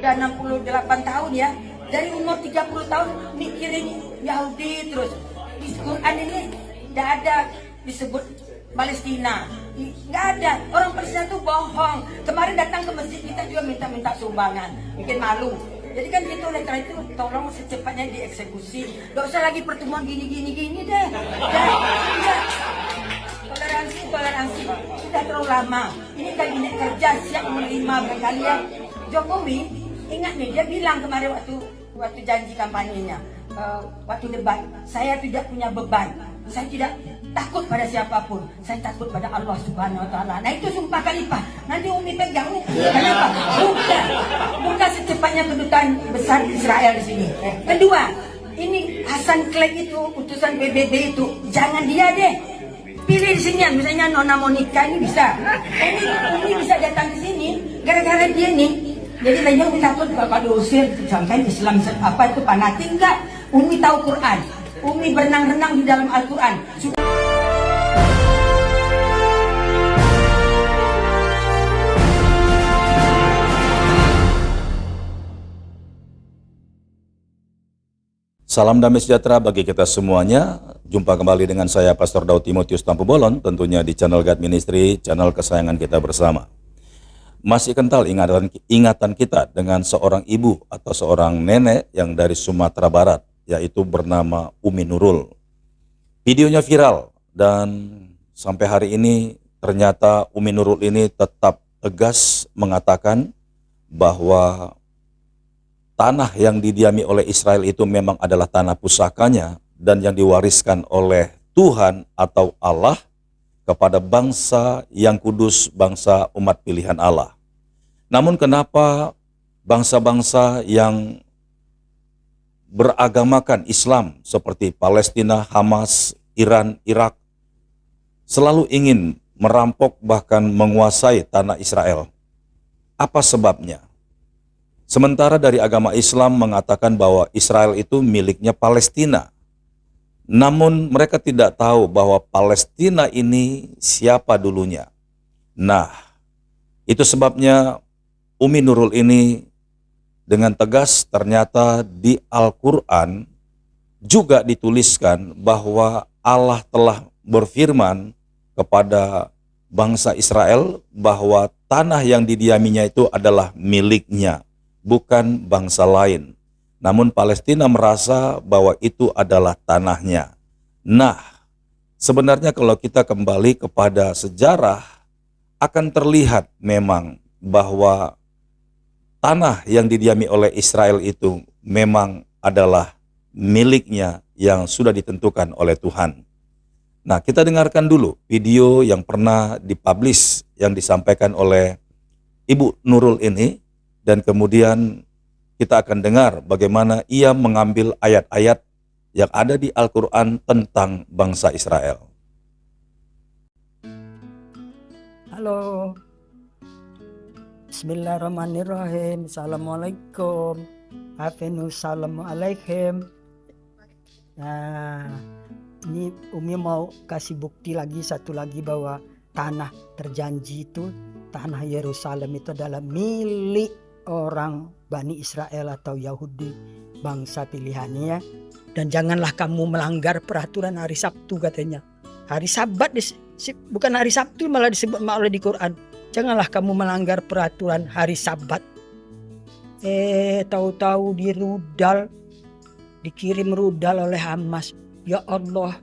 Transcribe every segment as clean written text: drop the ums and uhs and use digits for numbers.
udah 68 tahun ya. Dari umur 30 tahun mikirin Yahudi terus. Di Quran ini tidak ada disebut Palestina. Nggak ada. Orang Palestina tuh bohong. Kemarin datang ke masjid kita juga minta sumbangan. Bikin malu. Jadi kan gitu, oleh karena itu tolong secepatnya dieksekusi. Gak usah lagi pertemuan gini deh. Ya. Toleransi sudah terlalu lama. Ini kabinet kerja siap menerima kalian. Jokowi ingat nih, dia bilang kemarin waktu janji kampanyenya, waktu debat, saya tidak punya beban, saya tidak takut pada siapapun, saya takut pada Allah Subhanahu Wa Taala. Nah itu sumpah khalifah. Nanti Umi pegang. Kenapa? Buka secepatnya kedutaan besar Israel di sini. Kedua, ini Hasan Clegg itu utusan PBB itu, jangan dia deh. Pilih di sini, misalnya Nona Monica ini bisa. Ini bisa datang di sini gara-gara dia nih. Jadi lainnya Umi takut kalau diusir, sampai Islam apa itu fanatik enggak? Umi tahu Quran. Umi berenang-renang di dalam Al-Quran. Salam damai sejahtera bagi kita semuanya. Jumpa kembali dengan saya Pastor Daud Timotius Tampu Bolon, tentunya di channel God Ministry, channel kesayangan kita bersama. Masih kental ingatan kita dengan seorang ibu atau seorang nenek yang dari Sumatera Barat, yaitu bernama Umi Nurul. Videonya viral dan sampai hari ini ternyata Umi Nurul ini tetap tegas mengatakan bahwa tanah yang didiami oleh Israel itu memang adalah tanah pusakanya dan yang diwariskan oleh Tuhan atau Allah kepada bangsa yang kudus, bangsa umat pilihan Allah. Namun kenapa bangsa-bangsa yang beragamakan Islam seperti Palestina, Hamas, Iran, Irak selalu ingin merampok bahkan menguasai tanah Israel? Apa sebabnya? Sementara dari agama Islam mengatakan bahwa Israel itu miliknya Palestina. Namun mereka tidak tahu bahwa Palestina ini siapa dulunya. Nah, itu sebabnya Umi Nurul ini dengan tegas ternyata di Al-Quran juga dituliskan bahwa Allah telah berfirman kepada bangsa Israel bahwa tanah yang didiaminya itu adalah miliknya, bukan bangsa lain. Namun Palestina merasa bahwa itu adalah tanahnya. Nah, sebenarnya kalau kita kembali kepada sejarah, akan terlihat memang bahwa tanah yang didiami oleh Israel itu memang adalah miliknya yang sudah ditentukan oleh Tuhan. Nah, kita dengarkan dulu video yang pernah dipublish yang disampaikan oleh Ibu Nurul ini. Dan kemudian kita akan dengar bagaimana ia mengambil ayat-ayat yang ada di Al-Quran tentang bangsa Israel. Halo. Bismillahirrahmanirrahim. Assalamualaikum. Assalamualaikum. Nah, ini Umi mau kasih bukti lagi satu lagi bahwa tanah terjanji itu, tanah Yerusalem itu adalah milik orang Bani Israel atau Yahudi, bangsa pilihannya ya. Dan janganlah kamu melanggar peraturan hari Sabtu katanya. Hari Sabat bukan hari Sabtu malah disebut oleh di Quran. Janganlah kamu melanggar peraturan hari Sabat. Tahu-tahu dikirim rudal oleh Hamas. Ya Allah,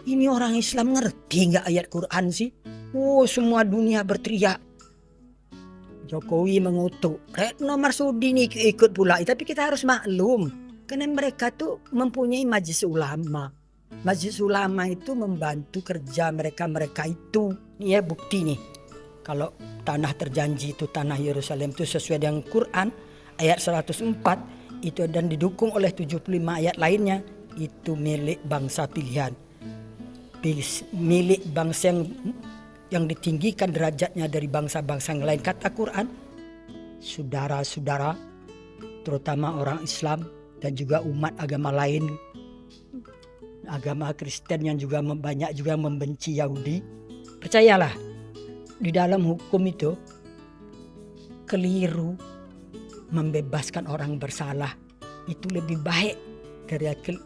ini orang Islam ngerti nggak ayat Quran sih? Semua dunia berteriak. Jokowi mengutuk, Retno Marsudi ini ikut pula. Tapi kita harus maklum, karena mereka tuh mempunyai majelis ulama. Majelis ulama itu membantu kerja mereka itu. Ini ya bukti nih. Kalau tanah terjanji itu tanah Yerusalem itu sesuai dengan Quran ayat 104 itu dan didukung oleh 75 ayat lainnya itu milik bangsa pilihan. Milik bangsa yang ditinggikan derajatnya dari bangsa-bangsa yang lain. Kata Quran, saudara-saudara, terutama orang Islam dan juga umat agama lain, agama Kristen yang juga banyak juga membenci Yahudi, percayalah, di dalam hukum itu keliru membebaskan orang bersalah itu lebih baik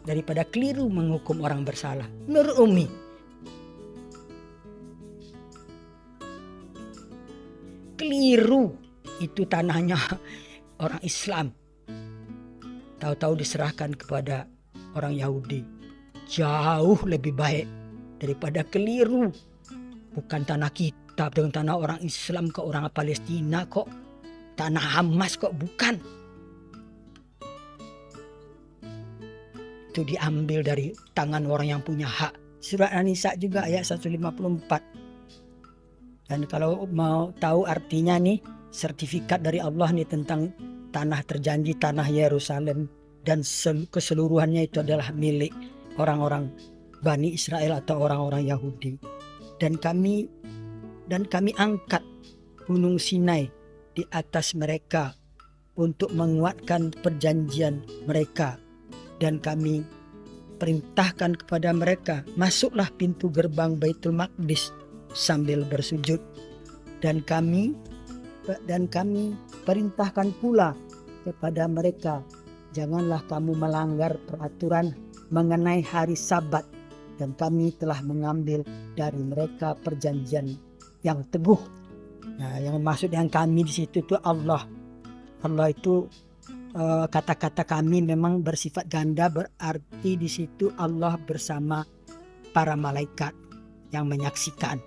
daripada keliru menghukum orang bersalah. Menurut Umi. Keliru itu tanahnya orang Islam. Tahu-tahu diserahkan kepada orang Yahudi. Jauh lebih baik daripada keliru. Bukan tanah kita, dengan tanah orang Islam ke orang Palestina kok. Tanah Hamas kok, bukan. Itu diambil dari tangan orang yang punya hak. Surat An-Nisa juga ayat 154. Dan kalau mau tahu artinya nih, sertifikat dari Allah nih tentang tanah terjanji, tanah Yerusalem, dan keseluruhannya itu adalah milik orang-orang Bani Israel atau orang-orang Yahudi. Dan kami angkat Gunung Sinai di atas mereka untuk menguatkan perjanjian mereka. Dan kami perintahkan kepada mereka, masuklah pintu gerbang Baitul Maqdis sambil bersujud. Dan kami perintahkan pula kepada mereka, janganlah kamu melanggar peraturan mengenai hari Sabat. Dan kami telah mengambil dari mereka perjanjian yang teguh. Nah, yang maksud yang kami di situ itu Allah. Allah itu kata-kata kami memang bersifat ganda, berarti di situ Allah bersama para malaikat yang menyaksikan.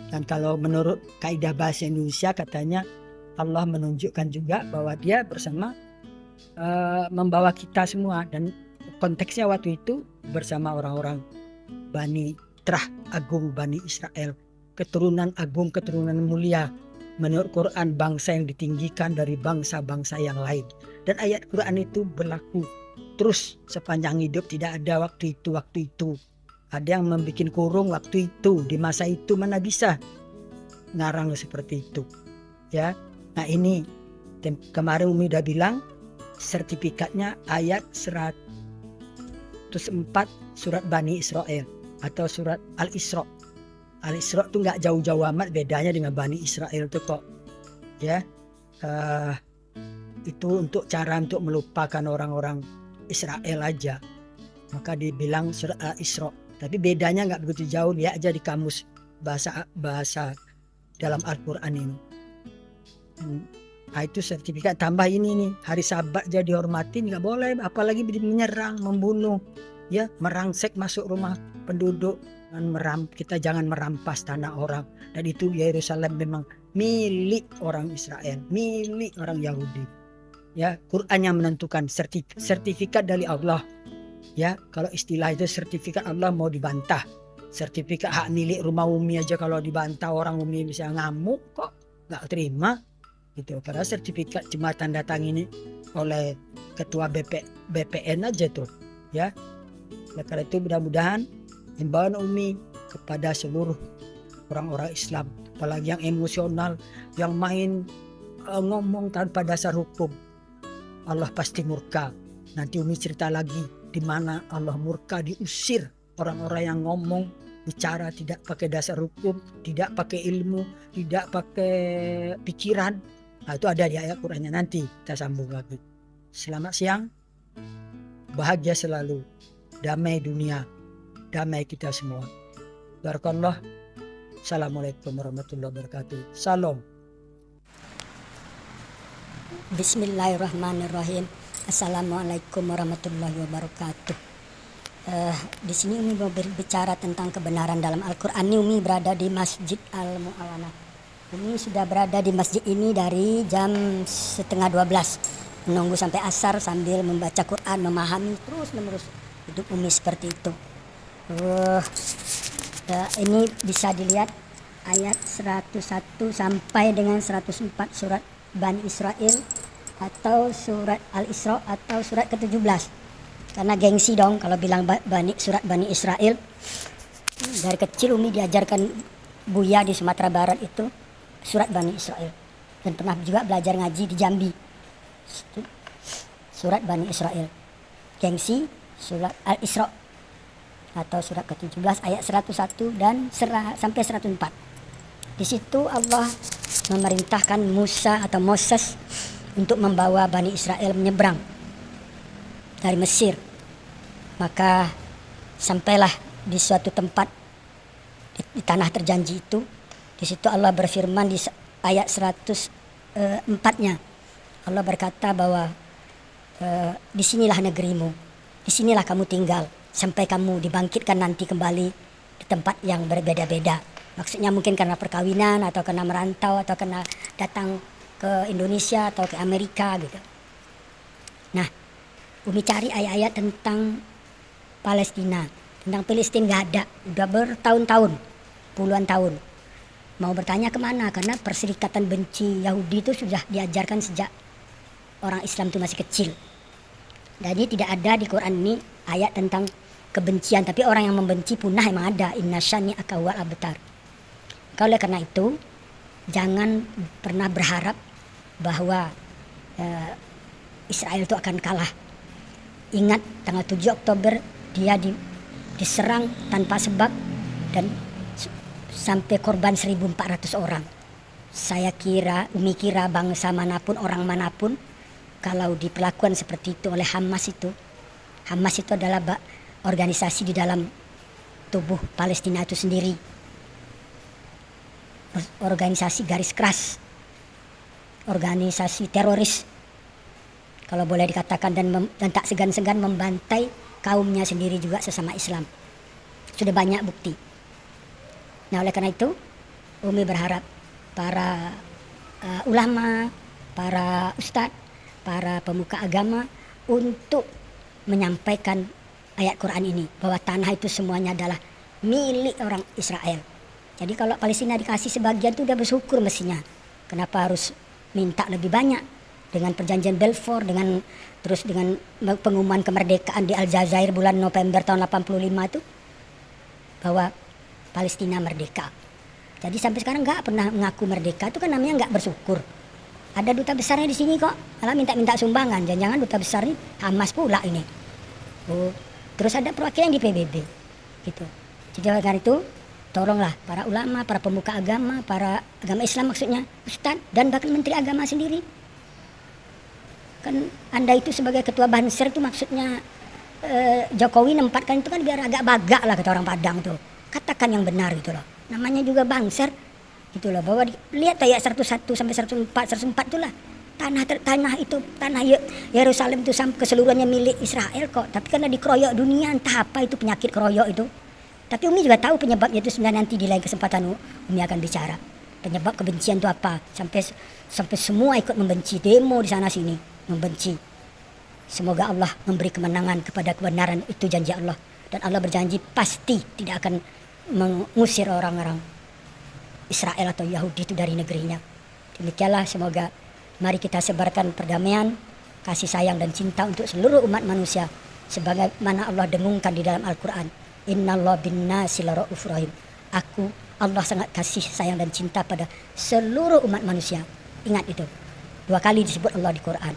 Dan kalau menurut kaidah bahasa Indonesia katanya Allah menunjukkan juga bahwa dia bersama membawa kita semua. Dan konteksnya waktu itu bersama orang-orang Bani Trah Agung, Bani Israel, keturunan agung, keturunan mulia. Menurut Quran, bangsa yang ditinggikan dari bangsa-bangsa yang lain. Dan ayat Quran itu berlaku terus sepanjang hidup, tidak ada waktu itu. Ada yang membuat kurung waktu itu, di masa itu mana bisa ngarang seperti itu. Ya, nah ini kemarin Umi udah bilang sertifikatnya ayat 104 surat Bani Israel atau surat Al-Isra. Al-Isra itu nggak jauh-jauh amat bedanya dengan Bani Israel itu kok. Ya, itu untuk cara untuk melupakan orang-orang Israel aja. Maka dibilang surat Al-Isra. Tapi bedanya nggak begitu jauh, lihat aja di kamus bahasa dalam Al-Quran ini. Nah, itu sertifikat tambah ini nih, hari Sabat jadi dihormatin nggak boleh, apalagi menyerang, membunuh, ya, merangsek masuk rumah penduduk. Kita jangan merampas tanah orang. Dan itu Yerusalem memang milik orang Israel, milik orang Yahudi. Ya, Quran yang menentukan, sertifikat dari Allah. Ya, kalau istilah itu sertifikat Allah mau dibantah. Sertifikat hak milik rumah Umi aja kalau dibantah orang Umi bisa ngamuk kok, nggak terima gitu. Karena sertifikat cuma tanda tangan ini oleh ketua BPN aja tuh, ya. Nah, karena itu mudah-mudahan himbauan Umi kepada seluruh orang-orang Islam, apalagi yang emosional, yang main ngomong tanpa dasar hukum, Allah pasti murka. Nanti Umi cerita lagi di mana Allah murka, diusir orang-orang yang ngomong, bicara tidak pakai dasar hukum, tidak pakai ilmu, tidak pakai pikiran. Nah, itu ada di ayat Qur'annya, nanti kita sambung lagi. Selamat siang, bahagia selalu, damai dunia, damai kita semua. Barakallah. Assalamualaikum warahmatullahi wabarakatuh. Salam. Bismillahirrahmanirrahim. Assalamualaikum warahmatullahi wabarakatuh. Di sini Umi mau berbicara tentang kebenaran dalam Al-Quran. Umi berada di Masjid Al-Mu'awanah. Umi sudah berada di masjid ini dari jam 11:30, menunggu sampai asar sambil membaca Quran, memahami terus menerus. Hidup Umi seperti itu. Ini bisa dilihat ayat 101 sampai dengan 104 surat Bani Israel atau surat Al-Isra atau surat ke-17. Karena gengsi dong kalau bilang surat Bani Israel. Dari kecil Umi diajarkan Buya di Sumatera Barat itu surat Bani Israel. Dan pernah juga belajar ngaji di Jambi. Surat Bani Israel. Gengsi surat Al-Isra atau surat ke-17 ayat 101 dan sampai 104. Di situ Allah memerintahkan Musa atau Moses untuk membawa Bani Israel menyeberang dari Mesir. Maka sampailah di suatu tempat di tanah terjanji itu. Di situ Allah berfirman di ayat 104-nya. Allah berkata bahwa disinilah negerimu, disinilah kamu tinggal sampai kamu dibangkitkan nanti kembali di tempat yang berbeda-beda. Maksudnya mungkin karena perkawinan atau karena merantau atau karena datang ke Indonesia atau ke Amerika gitu. Nah, Umi cari ayat-ayat tentang Palestina, tentang Palestina nggak ada, udah bertahun-tahun, puluhan tahun. Mau bertanya kemana? Karena perserikatan benci Yahudi itu sudah diajarkan sejak orang Islam itu masih kecil. Jadi tidak ada di Quran ini ayat tentang kebencian, tapi orang yang membenci punah emang ada. Inna syani'aka huwal abtar. Oleh karena itu, jangan pernah berharap bahwa Israel itu akan kalah. Ingat tanggal 7 Oktober dia diserang tanpa sebab dan sampai korban 1.400 orang. Umi kira bangsa manapun, orang manapun, kalau diperlakukan seperti itu oleh Hamas itu adalah organisasi di dalam tubuh Palestina itu sendiri. Organisasi garis keras, organisasi teroris, kalau boleh dikatakan, dan tak segan-segan membantai kaumnya sendiri juga sesama Islam. Sudah banyak bukti. Nah, oleh karena itu, Umi berharap para ulama, para ustadz, para pemuka agama untuk menyampaikan ayat Quran ini, bahwa tanah itu semuanya adalah milik orang Israel. Jadi kalau Palestina dikasih sebagian itu udah bersyukur mestinya. Kenapa harus minta lebih banyak? Dengan perjanjian Balfour, dengan pengumuman kemerdekaan di Aljazair bulan November tahun 85 itu, bahwa Palestina merdeka. Jadi sampai sekarang nggak pernah mengaku merdeka, itu kan namanya nggak bersyukur. Ada duta besarnya di sini kok, malah minta sumbangan. Jangan-jangan duta besar ini Hamas pula ini. Terus ada perwakilan di PBB, gitu. Jadi oleh karena itu, tolonglah para ulama, para pemuka agama, para agama Islam maksudnya, Ustadz dan bahkan Menteri Agama sendiri. Kan Anda itu sebagai ketua Banser itu maksudnya Jokowi nempatkan itu kan biar agak bagak lah kata orang Padang tuh. Katakan yang benar gitu loh. Namanya juga Banser gitu loh. Bahwa lihat ayat 101 sampai 104 itulah. Tanah Yerusalem itu keseluruhannya milik Israel kok. Tapi karena dikeroyok dunia, entah apa itu penyakit keroyok itu. Tapi Umi juga tahu penyebabnya itu, sebenarnya nanti di lain kesempatan Umi akan bicara. Penyebab kebencian itu apa? Sampai semua ikut membenci, demo di sana sini membenci. Semoga Allah memberi kemenangan kepada kebenaran, itu janji Allah. Dan Allah berjanji pasti tidak akan mengusir orang-orang Israel atau Yahudi itu dari negerinya. Demikianlah, semoga mari kita sebarkan perdamaian, kasih sayang dan cinta untuk seluruh umat manusia sebagaimana Allah dengungkan di dalam Al-Quran. Innallaha bin-nasi laraufur rahim. Allah sangat kasih sayang dan cinta pada seluruh umat manusia. Ingat itu. 2 kali disebut Allah di Quran.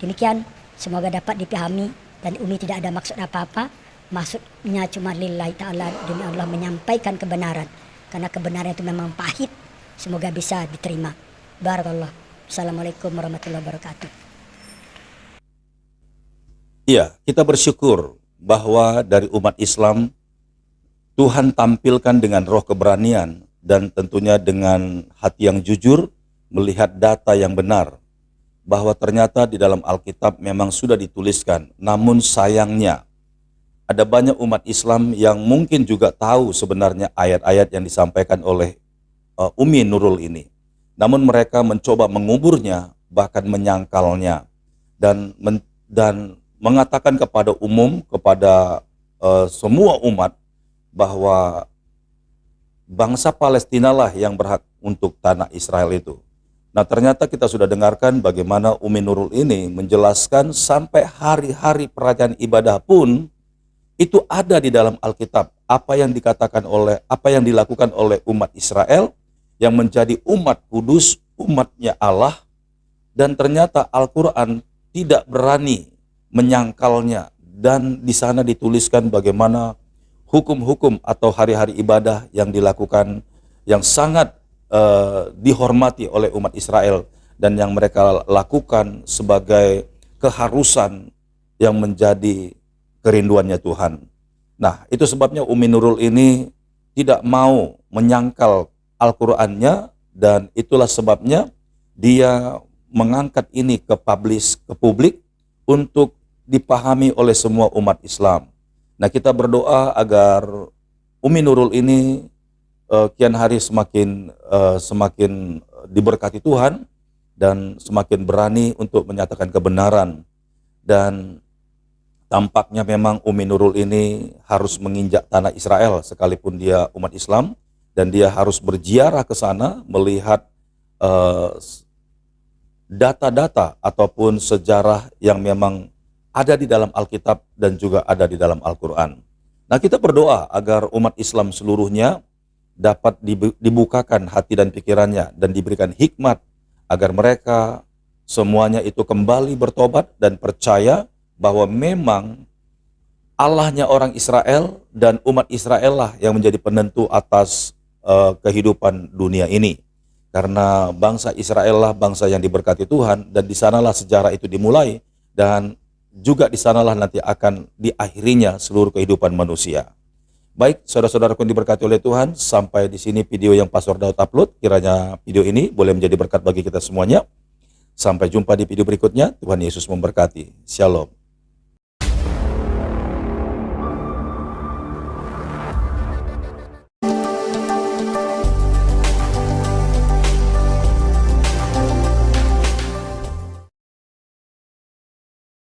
Demikian, semoga dapat dipahami dan Umi tidak ada maksud apa-apa. Maksudnya cuma lillahi ta'ala, demi Allah menyampaikan kebenaran. Karena kebenaran itu memang pahit. Semoga bisa diterima. Barakallah. Assalamualaikum warahmatullahi wabarakatuh. Iya, kita bersyukur bahwa dari umat Islam Tuhan tampilkan dengan roh keberanian dan tentunya dengan hati yang jujur melihat data yang benar bahwa ternyata di dalam Alkitab memang sudah dituliskan. Namun sayangnya ada banyak umat Islam yang mungkin juga tahu sebenarnya ayat-ayat yang disampaikan oleh Umi Nurul ini. Namun mereka mencoba menguburnya, bahkan menyangkalnya dan mengatakan kepada umum, kepada semua umat bahwa bangsa Palestina lah yang berhak untuk tanah Israel itu. Nah, ternyata kita sudah dengarkan bagaimana Umi Nurul ini menjelaskan sampai hari-hari perayaan ibadah pun itu ada di dalam Alkitab. Apa yang dilakukan oleh umat Israel yang menjadi umat kudus, umatnya Allah, dan ternyata Al-Quran tidak berani menyangkalnya, dan di sana dituliskan bagaimana hukum-hukum atau hari-hari ibadah yang dilakukan yang sangat dihormati oleh umat Israel, dan yang mereka lakukan sebagai keharusan yang menjadi kerinduannya Tuhan. Nah, itu sebabnya Umi Nurul ini tidak mau menyangkal Al-Qur'annya, dan itulah sebabnya dia mengangkat ini ke publik untuk dipahami oleh semua umat Islam. Nah, kita berdoa agar Umi Nurul ini kian hari semakin diberkati Tuhan dan semakin berani untuk menyatakan kebenaran. Dan tampaknya memang Umi Nurul ini harus menginjak tanah Israel sekalipun dia umat Islam, dan dia harus berziarah ke sana melihat data-data ataupun sejarah yang memang ada di dalam Alkitab dan juga ada di dalam Al-Quran. Nah, kita berdoa agar umat Islam seluruhnya dapat dibukakan hati dan pikirannya dan diberikan hikmat agar mereka semuanya itu kembali bertobat dan percaya bahwa memang Allahnya orang Israel dan umat Israel lah yang menjadi penentu atas kehidupan dunia ini. Karena bangsa Israel lah bangsa yang diberkati Tuhan, dan di sanalah sejarah itu dimulai, dan juga di sanalah nanti akan diakhirinya seluruh kehidupan manusia. Baik, saudara-saudaraku yang diberkati oleh Tuhan, sampai di sini video yang Pastor Daud upload. Kiranya video ini boleh menjadi berkat bagi kita semuanya. Sampai jumpa di video berikutnya. Tuhan Yesus memberkati. Shalom.